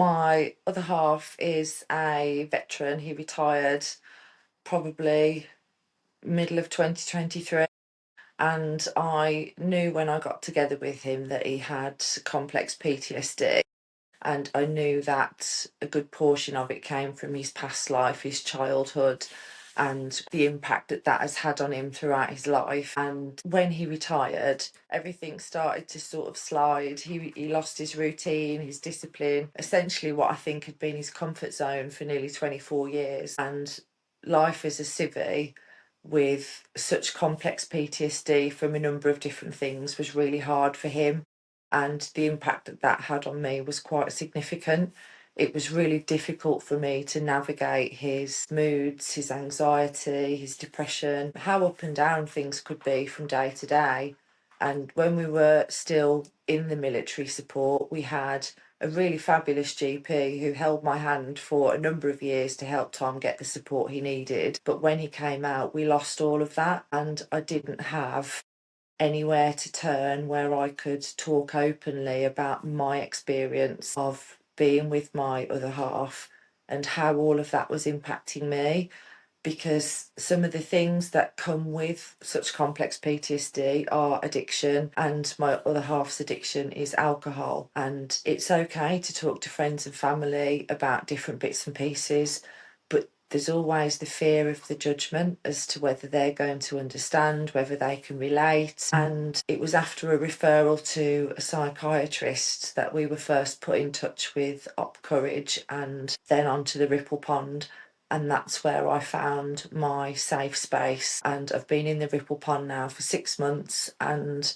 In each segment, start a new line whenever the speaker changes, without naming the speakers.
My other half is a veteran. He retired probably middle of 2023. And I knew when I got together with him that he had complex PTSD. And I knew that a good portion of it came from his past life, his childhood, and the impact that that has had on him throughout his life. And when he retired, everything started to sort of slide. He lost his routine, his discipline, essentially what I think had been his comfort zone for nearly 24 years. And life as a civvy with such complex PTSD from a number of different things was really hard for him. And the impact that that had on me was quite significant. It was really difficult for me to navigate his moods, his anxiety, his depression, how up and down things could be from day to day. And when we were still in the military support, we had a really fabulous GP who held my hand for a number of years to help Tom get the support he needed. But when he came out, we lost all of that, and I didn't have anywhere to turn where I could talk openly about my experience of being with my other half and how all of that was impacting me. Because some of the things that come with such complex PTSD are addiction, and my other half's addiction is alcohol. And it's okay to talk to friends and family about different bits and pieces, but there's always the fear of the judgment as to whether they're going to understand, whether they can relate. And it was after a referral to a psychiatrist that we were first put in touch with Op Courage and then onto the Ripple Pond. And that's where I found my safe space. And I've been in the Ripple Pond now for 6 months, and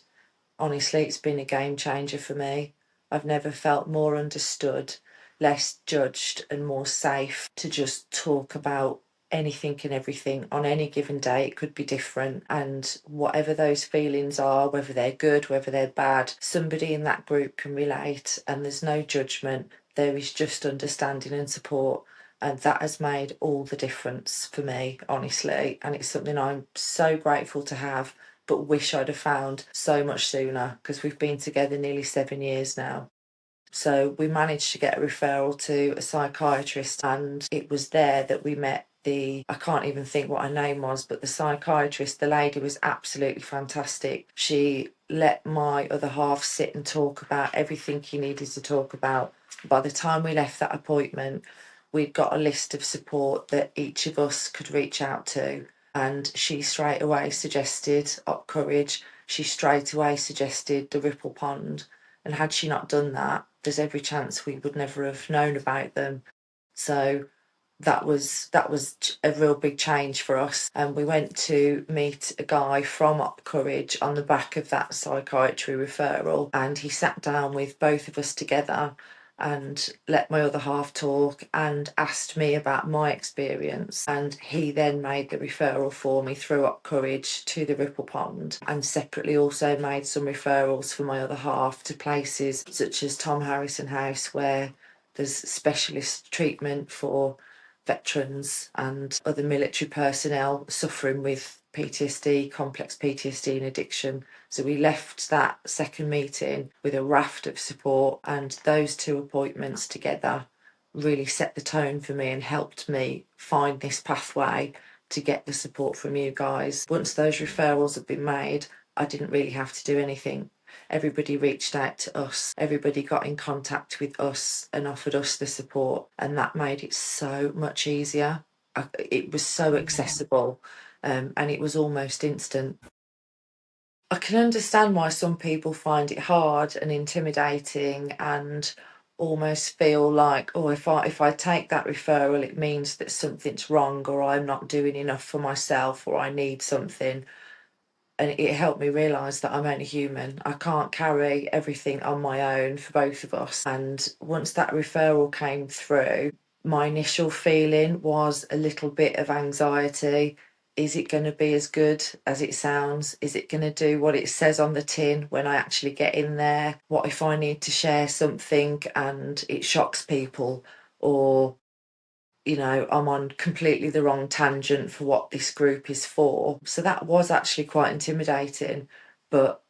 honestly, it's been a game changer for me. I've never felt more understood, less judged, and more safe to just talk about anything and everything. On any given day, it could be different. And whatever those feelings are, whether they're good, whether they're bad, somebody in that group can relate, and there's no judgment. There is just understanding and support. And that has made all the difference for me, honestly. And it's something I'm so grateful to have, but wish I'd have found so much sooner, because we've been together nearly 7 years now. So we managed to get a referral to a psychiatrist, and it was there that we met I can't even think what her name was, but the psychiatrist, the lady was absolutely fantastic. She let my other half sit and talk about everything he needed to talk about. By the time we left that appointment, we'd got a list of support that each of us could reach out to. And she straight away suggested Op Courage. She straight away suggested the Ripple Pond. And had she not done that, there's every chance we would never have known about them. So that was a real big change for us. And we went to meet a guy from Op Courage on the back of that psychiatry referral, and he sat down with both of us together and let my other half talk and asked me about my experience. And he then made the referral for me through Op Courage to the Ripple Pond, and separately also made some referrals for my other half to places such as Tom Harrison House, where there's specialist treatment for veterans and other military personnel suffering with PTSD, complex PTSD and addiction. So we left that second meeting with a raft of support, and those two appointments together really set the tone for me and helped me find this pathway to get the support from you guys. Once those referrals had been made, I didn't really have to do anything. Everybody reached out to us, everybody got in contact with us and offered us the support, and that made it so much easier. It was so accessible, and it was almost instant. I can understand why some people find it hard and intimidating and almost feel like, oh, if I take that referral, it means that something's wrong, or I'm not doing enough for myself, or I need something. And it helped me realise that I'm only human. I can't carry everything on my own for both of us. And once that referral came through, my initial feeling was a little bit of anxiety. Is it going to be as good as it sounds? Is it going to do what it says on the tin when I actually get in there? What if I need to share something and it shocks people? Or I'm on completely the wrong tangent for what this group is for. So that was actually quite intimidating, but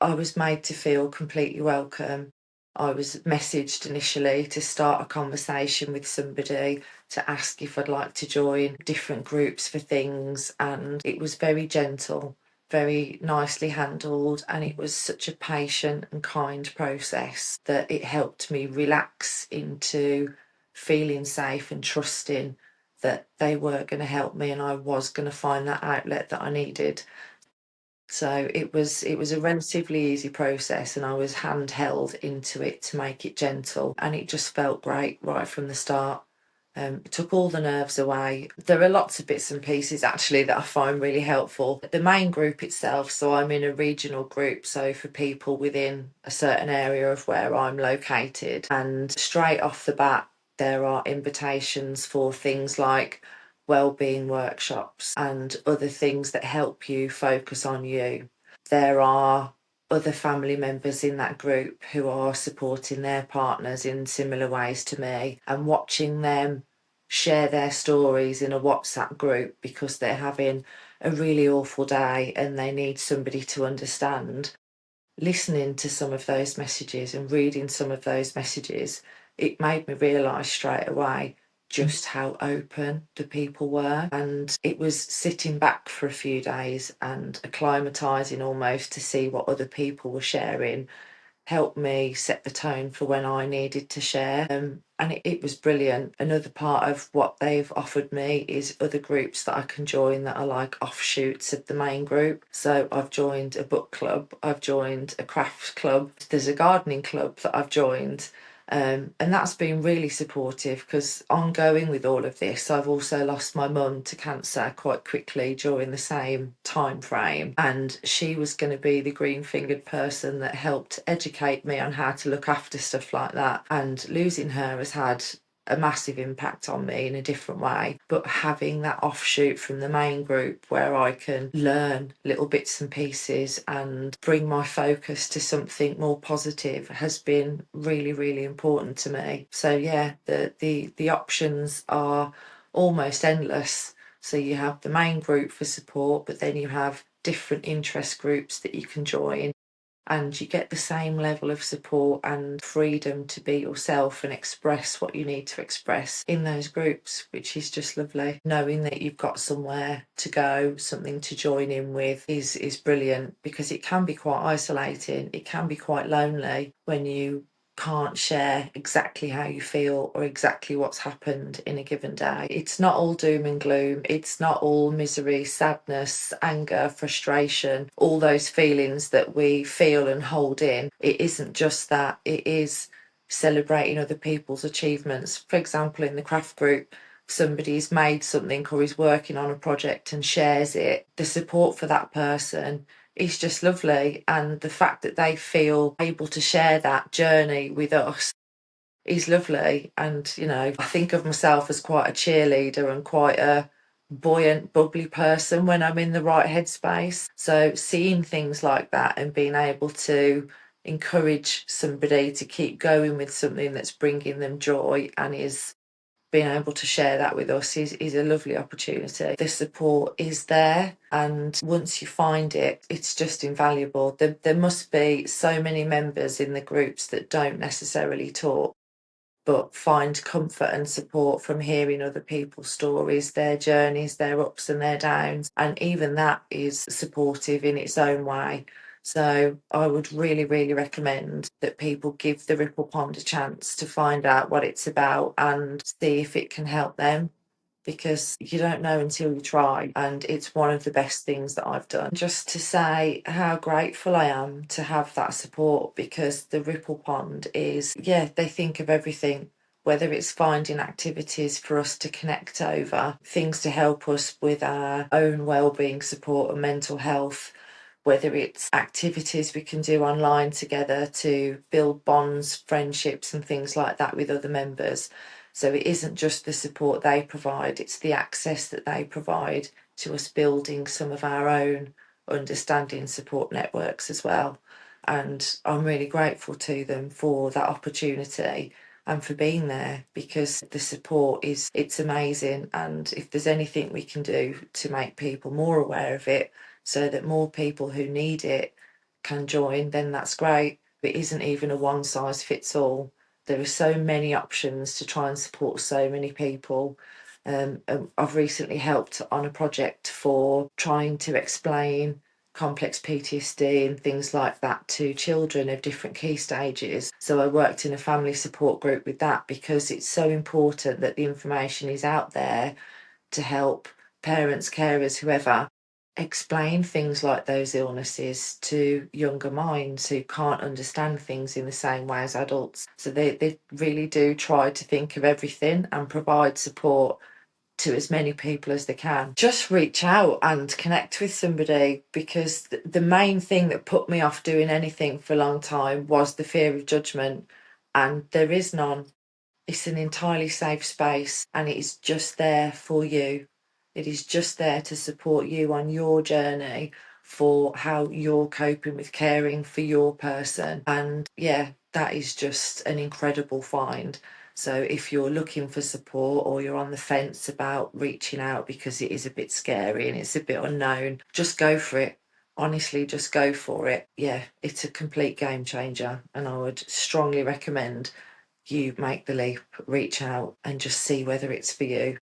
I was made to feel completely welcome. I was messaged initially to start a conversation with somebody to ask if I'd like to join different groups for things, and it was very gentle, very nicely handled, and it was such a patient and kind process that it helped me relax into feeling safe and trusting that they were going to help me and I was going to find that outlet that I needed. So it was a relatively easy process, and I was handheld into it to make it gentle, and it just felt great right from the start. It took all the nerves away. There are lots of bits and pieces actually that I find really helpful. The main group itself, so I'm in a regional group, so for people within a certain area of where I'm located, and straight off the bat, there are invitations for things like wellbeing workshops and other things that help you focus on you. There are other family members in that group who are supporting their partners in similar ways to me, and watching them share their stories in a WhatsApp group because they're having a really awful day and they need somebody to understand. Listening to some of those messages and reading some of those messages, it made me realise straight away just how open the people were. And it was sitting back for a few days and acclimatising almost to see what other people were sharing helped me set the tone for when I needed to share. And it was brilliant. Another part of what they've offered me is other groups that I can join that are like offshoots of the main group. So I've joined a book club, I've joined a craft club, there's a gardening club that I've joined. And that's been really supportive because ongoing with all of this, I've also lost my mum to cancer quite quickly during the same time frame. And she was going to be the green fingered person that helped educate me on how to look after stuff like that. And losing her has had a massive impact on me in a different way. But having that offshoot from the main group where I can learn little bits and pieces and bring my focus to something more positive has been really, really important to me. So yeah, the options are almost endless. So you have the main group for support, but then you have different interest groups that you can join, and you get the same level of support and freedom to be yourself and express what you need to express in those groups, which is just lovely. Knowing that you've got somewhere to go, something to join in with is brilliant, because it can be quite isolating, it can be quite lonely when you can't share exactly how you feel or exactly what's happened in a given day. It's not all doom and gloom. It's not all misery, sadness, anger, frustration, all those feelings that we feel and hold in. It isn't just that. It is celebrating other people's achievements. For example, in the craft group, somebody's made something or is working on a project and shares it. The support for that person is just lovely, and the fact that they feel able to share that journey with us is lovely. And I think of myself as quite a cheerleader and quite a buoyant, bubbly person when I'm in the right headspace. So seeing things like that and being able to encourage somebody to keep going with something that's bringing them joy and is being able to share that with us is a lovely opportunity. The support is there, and once you find it, it's just invaluable. There must be so many members in the groups that don't necessarily talk, but find comfort and support from hearing other people's stories, their journeys, their ups and their downs. And even that is supportive in its own way. So I would really, really recommend that people give the Ripple Pond a chance to find out what it's about and see if it can help them, because you don't know until you try, and it's one of the best things that I've done. Just to say how grateful I am to have that support, because the Ripple Pond is, yeah, they think of everything, whether it's finding activities for us to connect over, things to help us with our own wellbeing support and mental health, whether it's activities we can do online together to build bonds, friendships and things like that with other members. So it isn't just the support they provide, it's the access that they provide to us building some of our own understanding support networks as well. And I'm really grateful to them for that opportunity and for being there, because the support it's amazing. And if there's anything we can do to make people more aware of it so that more people who need it can join, then that's great. It isn't even a one size fits all. There are so many options to try and support so many people. I've recently helped on a project for trying to explain complex PTSD and things like that to children of different key stages. So I worked in a family support group with that because it's so important that the information is out there to help parents, carers, whoever, explain things like those illnesses to younger minds who can't understand things in the same way as adults. So they really do try to think of everything and provide support to as many people as they can. Just reach out and connect with somebody, because the main thing that put me off doing anything for a long time was the fear of judgment, and there is none. It's an entirely safe space and it is just there for you. It is just there to support you on your journey for how you're coping with caring for your person. And yeah, that is just an incredible find. So if you're looking for support or you're on the fence about reaching out because it is a bit scary and it's a bit unknown, just go for it. Honestly, just go for it. Yeah, it's a complete game changer, and I would strongly recommend you make the leap, reach out, and just see whether it's for you.